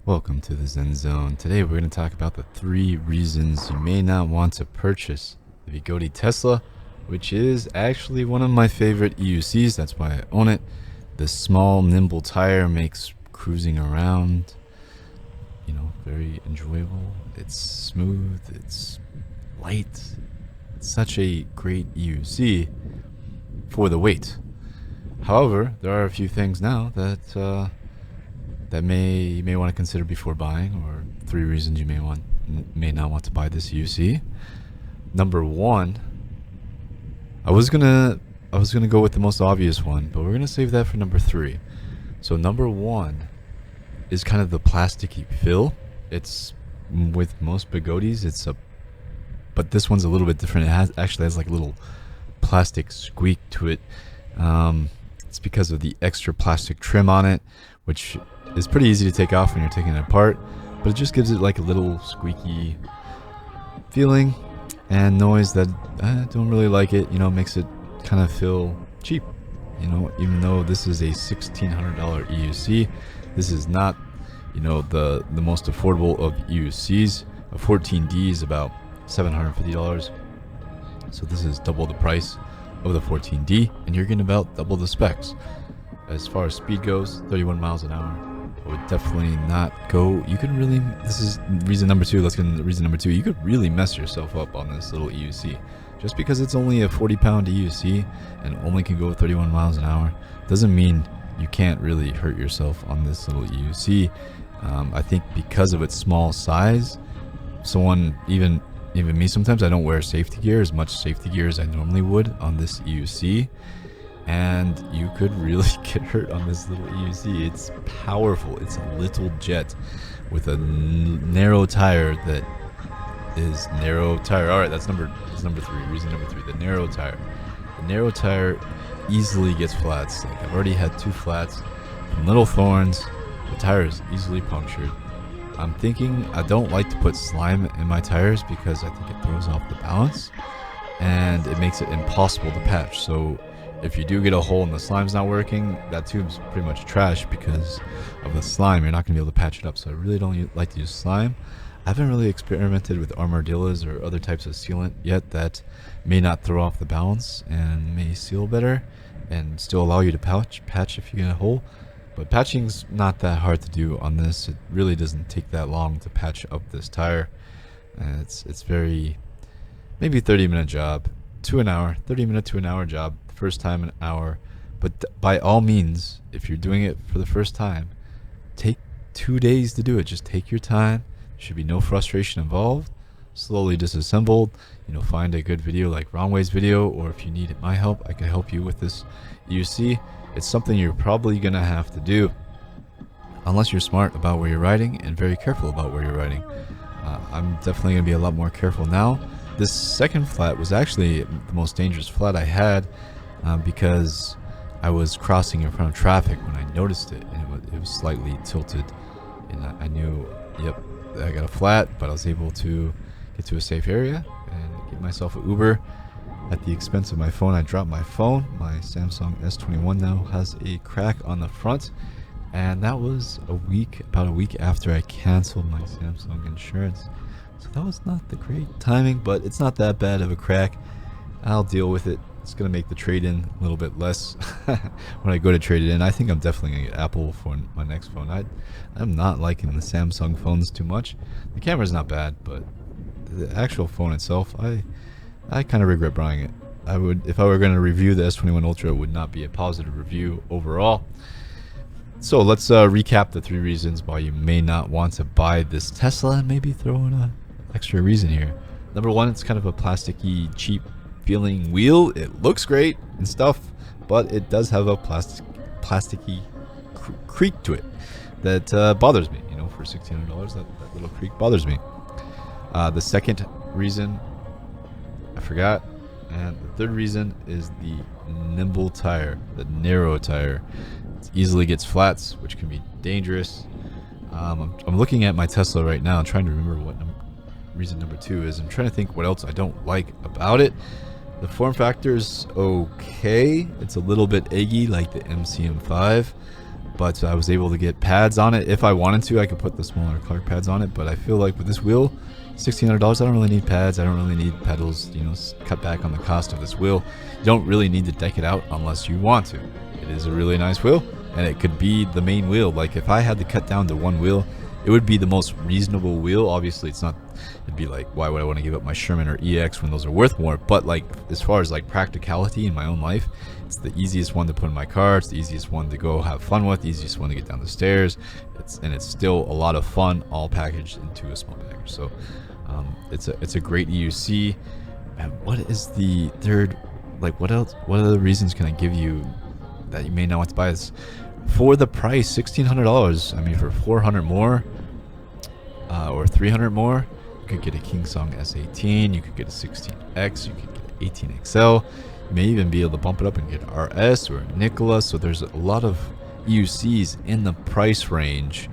Welcome to the Zen Zone. Today we're going to talk about the 3 reasons you may not want to purchase the Vigodi Tesla, which is actually one of my favorite EUCs. That's why I own it. The small, nimble tire makes cruising around, very enjoyable. It's smooth. It's light. It's such a great EUC for the weight. However, there are a few things now that you may want to consider before buying, or 3 reasons you may not want to buy this UC. Number 1, I was gonna go with the most obvious one, but we're gonna save that for number 3. So number 1 is kind of the plasticky feel. It's with most Bigodis, but this one's a little bit different. It actually has like a little plastic squeak to it. It's because of the extra plastic trim on it, which is pretty easy to take off when you're taking it apart, but it just gives it like a little squeaky feeling and noise that I don't really like. It makes it kind of feel cheap, even though this is a $1,600 EUC. This is not the most affordable of EUCs. A 14D is about $750, so this is double the price of the 14D, and you're getting about double the specs. As far as speed goes, 31 miles an hour. I would definitely not go. This is reason number 2. Let's get into reason number 2. You could really mess yourself up on this little EUC. Just because it's only a 40-pound EUC and only can go 31 miles an hour doesn't mean you can't really hurt yourself on this little EUC. I think because of its small size, even me, sometimes I don't wear safety gear, as much safety gear as I normally would on this EUC. And you could really get hurt on this little EUC. It's powerful. It's a little jet with a narrow tire that is narrow tire. All right, that's number 3. Reason number 3: the narrow tire. The narrow tire easily gets flats. Like, I've already had 2 flats from little thorns. The tire is easily punctured. I'm thinking I don't like to put slime in my tires because I think it throws off the balance and it makes it impossible to patch. So if you do get a hole and the slime's not working, that tube's pretty much trash because of the slime. You're not going to be able to patch it up. So I really don't like to use slime. I haven't really experimented with armadillos or other types of sealant yet that may not throw off the balance and may seal better and still allow you to patch if you get a hole. But patching's not that hard to do on this. It really doesn't take that long to patch up this tire. And it's very, maybe 30-minute job to an hour, 30-minute to an hour job. First time an hour, but by all means, if you're doing it for the first time, take 2 days to do it. Just take your time. There should be no frustration involved. Slowly disassembled. Find a good video like Wrongway's video, or if you need my help, I can help you with this EUC. It's something you're probably gonna have to do unless you're smart about where you're riding and very careful about where you're riding. I'm definitely gonna be a lot more careful now. This second flat was actually the most dangerous flat I had. Because I was crossing in front of traffic when I noticed it, and it was slightly tilted, and I knew, yep, I got a flat, but I was able to get to a safe area and get myself an Uber at the expense of my phone. I dropped my phone. My Samsung S21 now has a crack on the front, and that was about a week after I canceled my Samsung insurance. So that was not the great timing, but it's not that bad of a crack. I'll deal with it. It's going to make the trade-in a little bit less when I go to trade it in. I think I'm definitely going to get Apple for my next phone. I'm not liking the Samsung phones too much. The camera's not bad, but the actual phone itself, I kind of regret buying it. If I were going to review the S21 Ultra, it would not be a positive review overall. So let's recap the 3 reasons why you may not want to buy this Tesla, and maybe throw in an extra reason here. Number 1, it's kind of a plasticky, cheap feeling wheel. It looks great and stuff, but it does have a plasticky creak to it that bothers me. For $1,600, that little creak bothers me. The second reason I forgot, and the 3rd reason is the nimble tire, the narrow tire. It easily gets flats, which can be dangerous. I'm looking at my Tesla right now, trying to remember what reason number 2 is. I'm trying to think what else I don't like about it. The form factor is okay. It's a little bit eggy like the MCM5, but I was able to get pads on it. If I wanted to, I could put the smaller Clark pads on it, but I feel like with this wheel, $1,600, I don't really need pads. I don't really need pedals. You know, cut back on the cost of this wheel. You don't really need to deck it out unless you want to. It is a really nice wheel, and it could be the main wheel. Like if I had to cut down to one wheel, it would be the most reasonable wheel. Obviously, it's not. It'd be like, why would I want to give up my Sherman or EX when those are worth more? But like, as far as like practicality in my own life, it's the easiest one to put in my car. It's the easiest one to go have fun with. The easiest one to get down the stairs. It's still a lot of fun, all packaged into a small package. So it's a great EUC. And what is the third? Like, what else? What other reasons can I give you that you may not want to buy this for the price? $1,600. I mean, for 400 more or 300 more. You could get a Kingsong S18, you could get a 16X, you could get an 18XL, you may even be able to bump it up and get an RS or a Nikola. So there's a lot of EUCs in the price range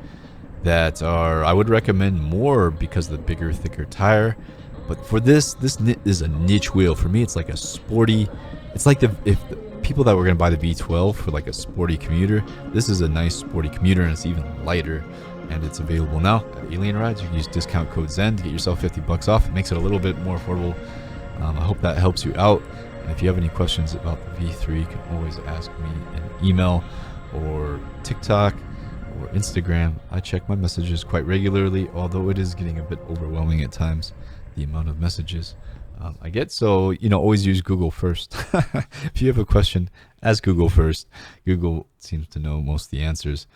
that are, I would recommend more because of the bigger, thicker tire. But for this is a niche wheel. For me, it's like a sporty, it's like if the people that were going to buy the V12 for like a sporty commuter, this is a nice sporty commuter, and it's even lighter. And it's available now at Alien Rides. You can use discount code ZEN to get yourself $50 off. It makes it a little bit more affordable. I hope that helps you out. And if you have any questions about the V3, you can always ask me in email or TikTok or Instagram. I check my messages quite regularly, although it is getting a bit overwhelming at times, the amount of messages I get. So, you know, always use Google first. If you have a question, ask Google first. Google seems to know most of the answers.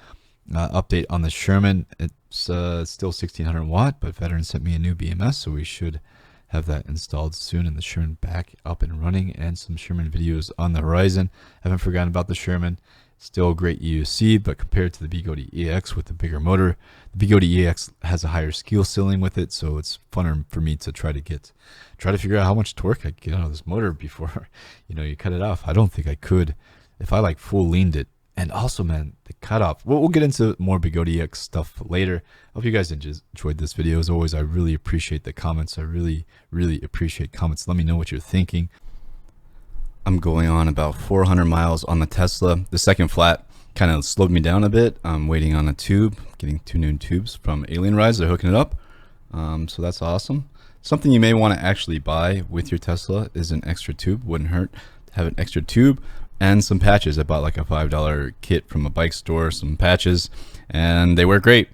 Update on the Sherman, it's still 1600 watt, but Veteran sent me a new BMS, so we should have that installed soon, and the Sherman back up and running, and some Sherman videos on the horizon. Haven't forgotten about the Sherman. Still a great EUC, but compared to the Bigodi EX with the bigger motor, the Bigodi EX has a higher skill ceiling with it, so it's funner for me to try to figure out how much torque I can get out of this motor before you cut it off. I don't think I could if I like full leaned it. And also, man, the cutoff. We'll get into more Bigodi EX stuff later. I hope you guys enjoyed this video. As always, I really appreciate the comments. I really, really appreciate comments. Let me know what you're thinking. I'm going on about 400 miles on the Tesla. The second flat kind of slowed me down a bit. I'm waiting on a tube, getting 2 new tubes from Alien Rides. They're hooking it up. So that's awesome. Something you may want to actually buy with your Tesla is an extra tube. Wouldn't hurt to have an extra tube. And some patches. I bought like a $5 kit from a bike store, some patches, and they work great.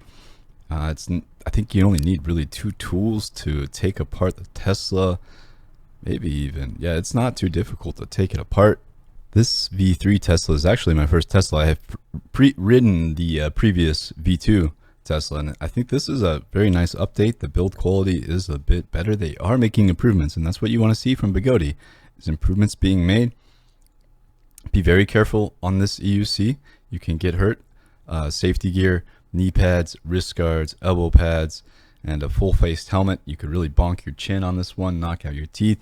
I think you only need really 2 tools to take apart the Tesla. Maybe even, yeah, it's not too difficult to take it apart. This V3 Tesla is actually my first Tesla. I have ridden the previous V2 Tesla, and I think this is a very nice update. The build quality is a bit better. They are making improvements, and that's what you want to see from Bigodi, is improvements being made. Be very careful on this EUC. You can get hurt. Safety gear, knee pads, wrist guards, elbow pads, and a full-faced helmet. You could really bonk your chin on this one, knock out your teeth.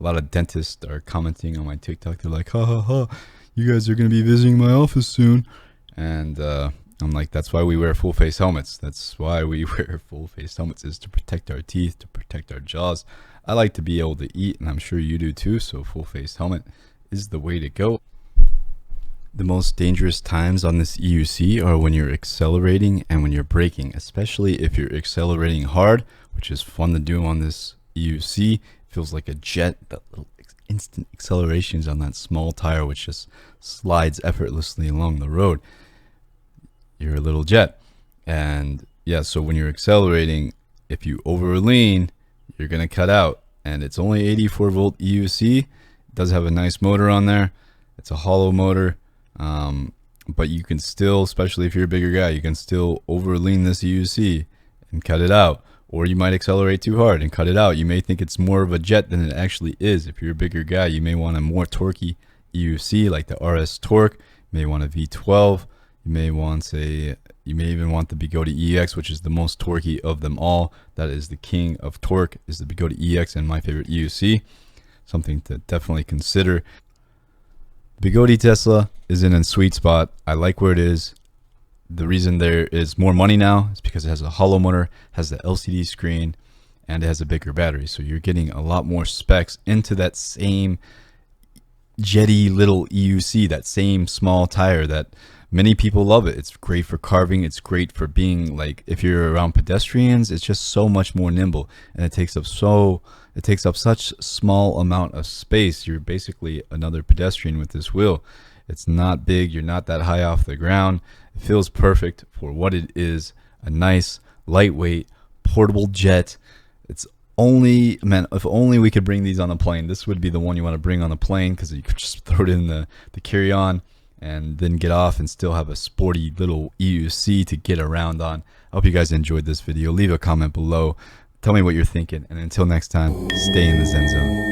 A lot of dentists are commenting on my TikTok. They're like, ha ha ha, you guys are going to be visiting my office soon. And I'm like, that's why we wear full-face helmets. That's why we wear full-face helmets, is to protect our teeth, to protect our jaws. I like to be able to eat, and I'm sure you do too, so full-face helmet is the way to go. The most dangerous times on this EUC are when you're accelerating and when you're braking, especially if you're accelerating hard, which is fun to do on this EUC. It feels like a jet, that little instant accelerations on that small tire, which just slides effortlessly along the road. You're a little jet. And yeah, so when you're accelerating, if you overlean, you're going to cut out. And it's only 84 volt EUC. It does have a nice motor on there. It's a hollow motor. But you can still, especially if you're a bigger guy, you can still overlean this EUC and cut it out. Or you might accelerate too hard and cut it out. You may think it's more of a jet than it actually is. If you're a bigger guy, you may want a more torquey EUC like the RS Torque. You may want a V12. You may even want the Bigodi EX, which is the most torquey of them all. That is the king of torque, is the Bigodi EX, and my favorite EUC. Something to definitely consider. Bigodi Tesla is in a sweet spot. I like where it is. The reason there is more money now is because it has a hollow motor, has the LCD screen, and it has a bigger battery. So you're getting a lot more specs into that same jetty little EUC, that same small tire that Many people love it. It's great for carving. It's great for being like, if you're around pedestrians, it's just so much more nimble, and it takes up such small amount of space. You're basically another pedestrian with this wheel. It's not big. You're not that high off the ground. It feels perfect for what it is. A nice, lightweight, portable jet. It's only, man, if only we could bring these on a plane. This would be the one you want to bring on a plane, because you could just throw it in the carry-on and then get off and still have a sporty little EUC to get around on. I hope you guys enjoyed this video. Leave a comment below. Tell me what you're thinking. And until next time, stay in the Zen Zone.